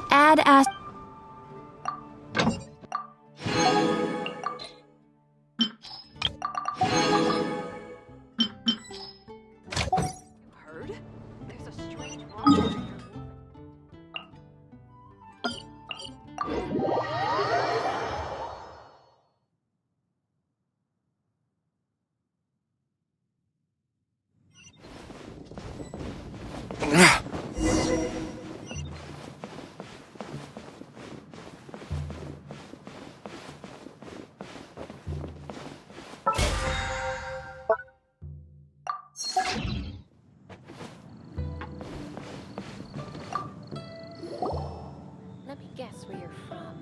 Add as Heard? There's a strange monster here. Let me guess where you're from.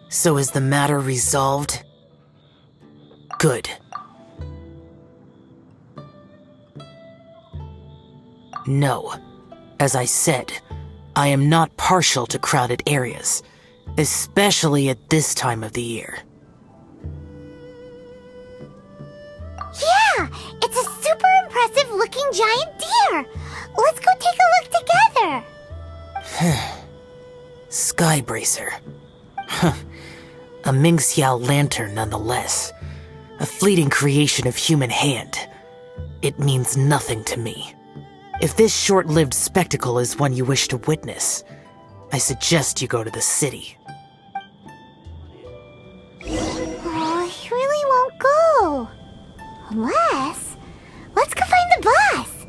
So is the matter resolved? Good. No. As I said, I am not partial to crowded areas, especially at this time of the year. Yeah, it's a super impressive looking giant deer. Let's go take a look together. Skybracer. A Mingxiao lantern nonetheless. A fleeting creation of human hand. It means nothing to me. If this short-lived spectacle is one you wish to witness, I suggest you go to the city. Oh, he really won't go. Unless... let's go find the boss.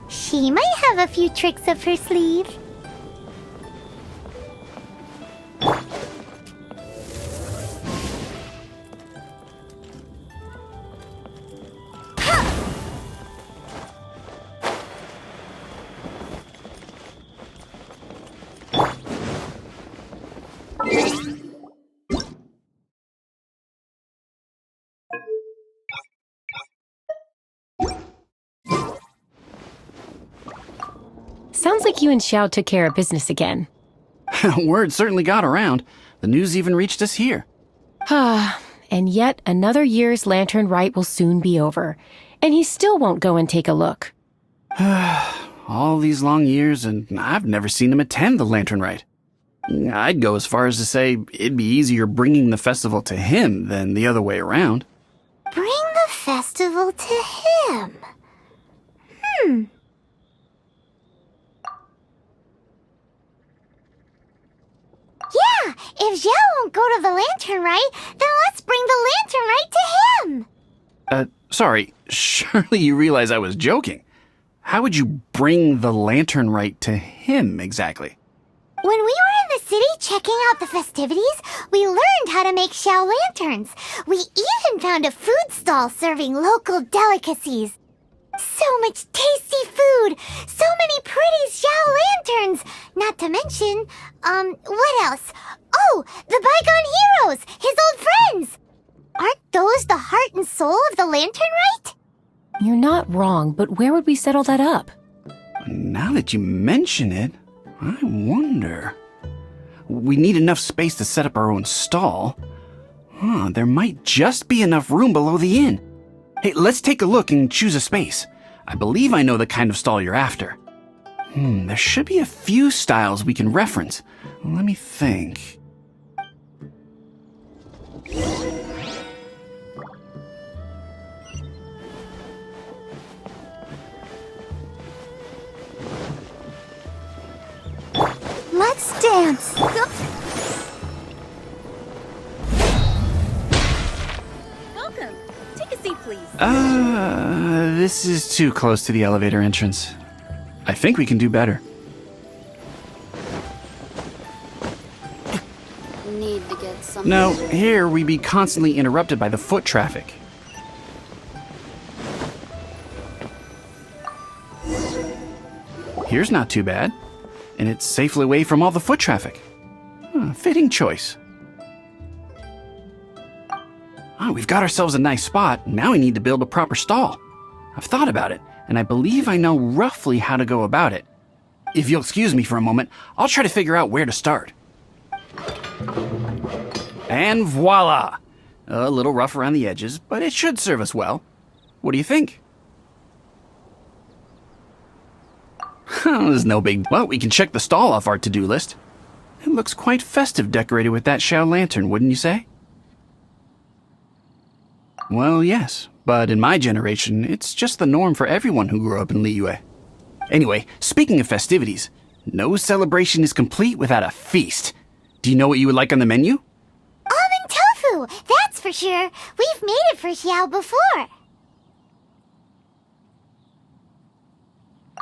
She might have a few tricks up her sleeve. Sounds like you and Xiao took care of business again. Word certainly got around. The news even reached us here. And yet another year's Lantern Rite will soon be over, and he still won't go and take a look. All these long years, and I've never seen him attend the Lantern Rite. I'd go as far as to say it'd be easier bringing the festival to him than the other way around. Bring the festival to him. Yeah, if Xiao won't go to the Lantern Rite, then let's bring the Lantern Rite to him. Sorry, surely you realize I was joking. How would you bring the Lantern Rite to him exactly? When we were in the city checking out the festivities, we learned how to make Xiao lanterns. We even found a food stall serving local delicacies. So much tasty food! So many pretty Xiao lanterns! Not to mention, what else? Oh, the Bygone Heroes! His old friends! Aren't those the heart and soul of the Lantern Rite? You're not wrong, but where would we settle that up? Now that you mention it, I wonder. We need enough space to set up our own stall. There might just be enough room below the inn. Hey, let's take a look and choose a space. I believe I know the kind of stall you're after. There should be a few styles we can reference. Let me think. Let's dance. Welcome. Take a seat, please. This is too close to the elevator entrance. I think we can do better. Need to get something. No, here we'd be constantly interrupted by the foot traffic. Here's not too bad. And it's safely away from all the foot traffic. Fitting choice. Oh, we've got ourselves a nice spot. Now we need to build a proper stall. I've thought about it, and I believe I know roughly how to go about it. If you'll excuse me for a moment, I'll try to figure out where to start. And voila! A little rough around the edges, but it should serve us well. What do you think? There's no big... Well, we can check the stall off our to-do list. It looks quite festive decorated with that Xiao lantern, wouldn't you say? Well, yes, but in my generation, it's just the norm for everyone who grew up in Liyue. Anyway, speaking of festivities, no celebration is complete without a feast. Do you know what you would like on the menu? Almond tofu, that's for sure. We've made it for Xiao before.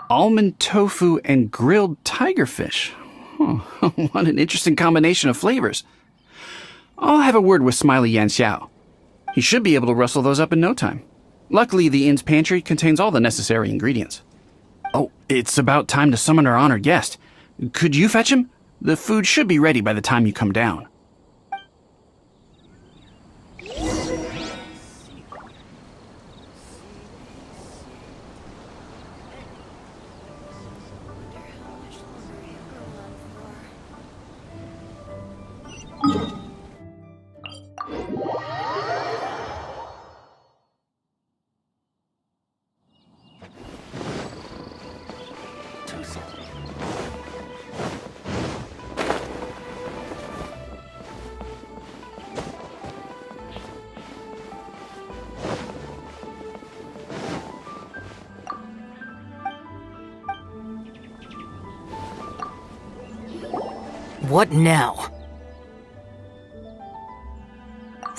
Almond tofu and grilled tigerfish. What an interesting combination of flavors. I'll have a word with Smiley Yanxiao. He should be able to rustle those up in no time. Luckily, the inn's pantry contains all the necessary ingredients. Oh, it's about time to summon our honored guest. Could you fetch him? The food should be ready by the time you come down. What now?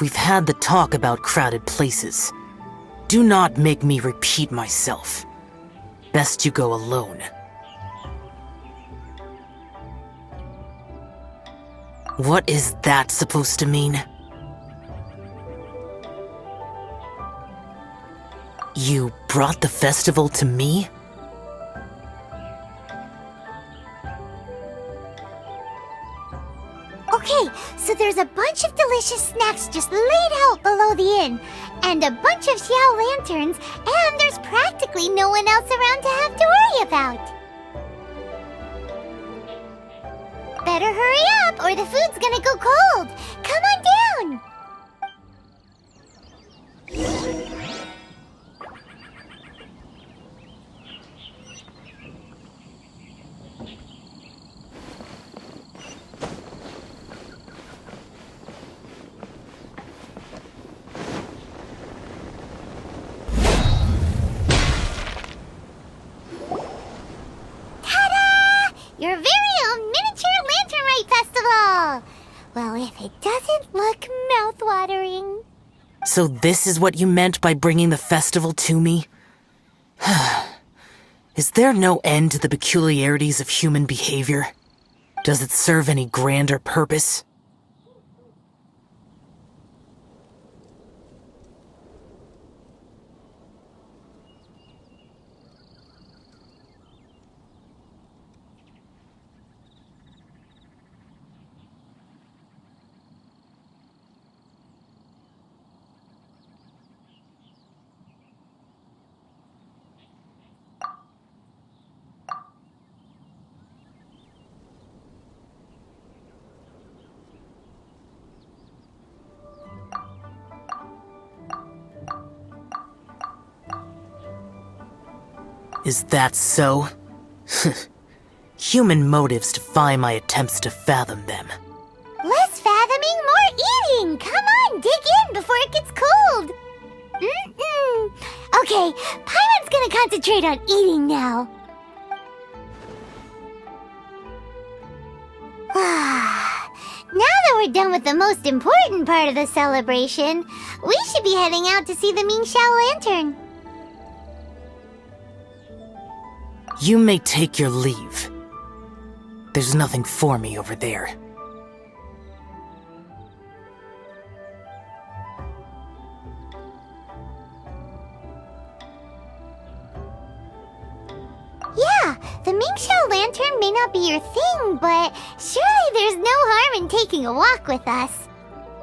We've had the talk about crowded places. Do not make me repeat myself. Best you go alone. What is that supposed to mean? You brought the festival to me? Okay, so there's a bunch of delicious snacks just laid out below the inn, and a bunch of Xiao lanterns, and there's practically no one else around to have to worry about. Better hurry up, or the food's gonna go cold. Come on down. Your very own miniature Lantern Rite Festival! Well, if it doesn't look mouth-watering. So this is what you meant by bringing the festival to me? Is there no end to the peculiarities of human behavior? Does it serve any grander purpose? Is that so? Human motives defy my attempts to fathom them. Less fathoming, more eating! Come on, dig in before it gets cold! Okay, Paimon's gonna concentrate on eating now. Now that we're done with the most important part of the celebration, we should be heading out to see the Ming Xiao Lantern. You may take your leave. There's nothing for me over there. Yeah, The Mingxiao lantern may not be your thing, but surely there's no harm in taking a walk with us.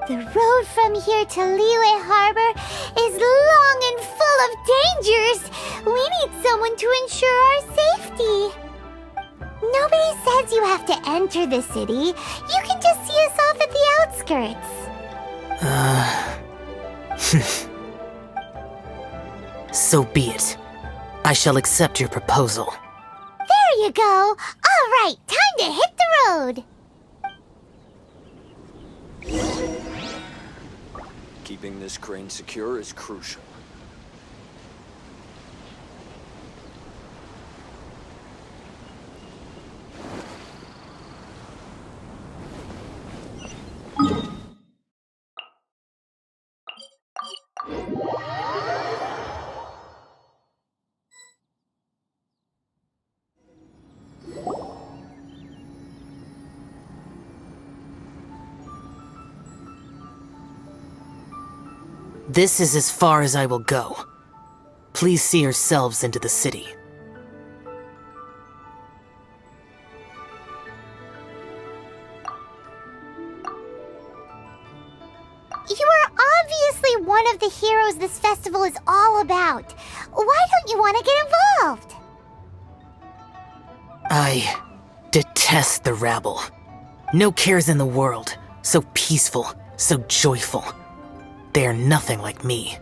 The road from here to Liyue Harbor is long and full of dangers. We need someone to ensure our safety. Nobody says you have to enter the city. You can just see us off at the outskirts. So be it. I shall accept your proposal. There you go. All right, time to hit the road. Keeping this crane secure is crucial. This is as far as I will go. Please see yourselves into the city. You are obviously one of the heroes this festival is all about. Why don't you want to get involved? I detest the rabble. No cares in the world. So peaceful, so joyful. They are nothing like me.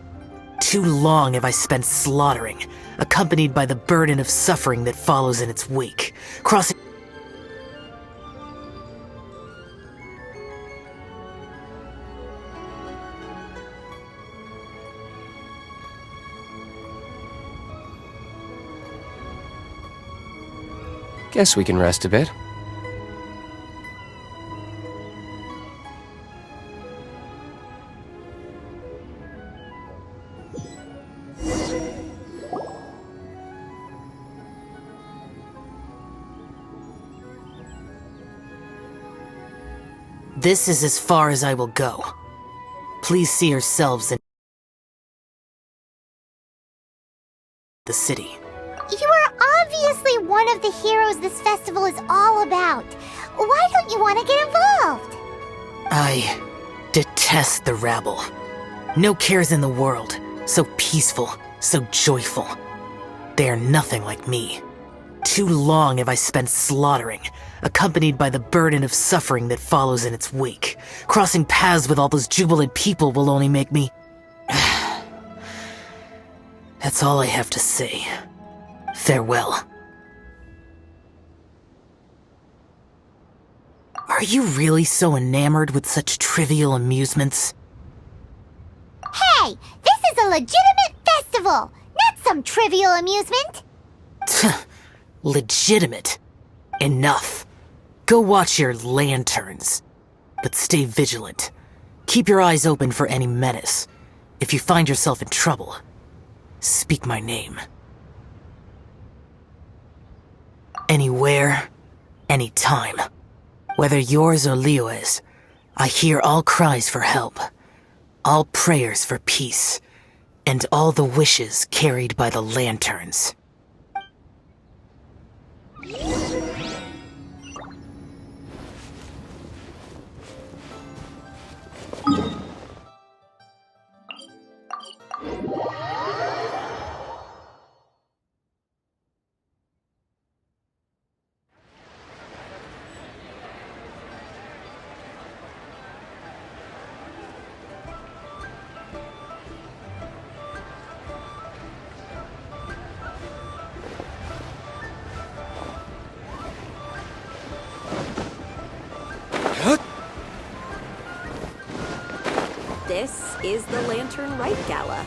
Too long have I spent slaughtering, accompanied by the burden of suffering that follows in its wake, crossing... Guess we can rest a bit. This is as far as I will go. Please see yourselves in the city. You are obviously one of the heroes this festival is all about. Why don't you want to get involved? I detest the rabble. No cares in the world. So peaceful, so joyful. They are nothing like me. Too long have I spent slaughtering, accompanied by the burden of suffering that follows in its wake. Crossing paths with all those jubilant people will only make me... That's all I have to say. Farewell. Are you really so enamored with such trivial amusements? Hey, this is a legitimate festival, not some trivial amusement. Legitimate. Enough. Go watch your lanterns. But stay vigilant. Keep your eyes open for any menace. If you find yourself in trouble, speak my name. Anywhere, anytime. Whether yours or Liyue's, I hear all cries for help, all prayers for peace, and all the wishes carried by the lanterns. This is the Lantern Rite Gala.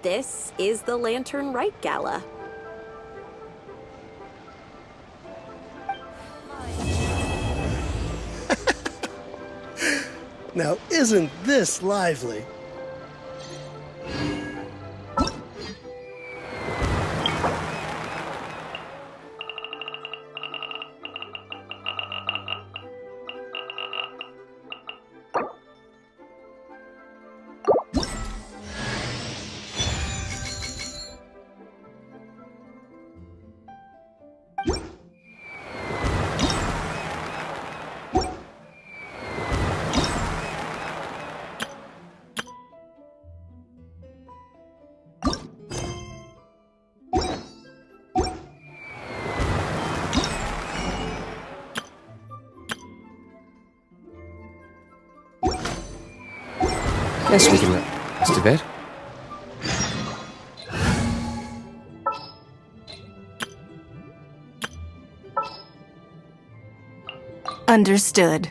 This is the Lantern Rite Gala. Now, isn't this lively? Guess we can rest a bit. Understood.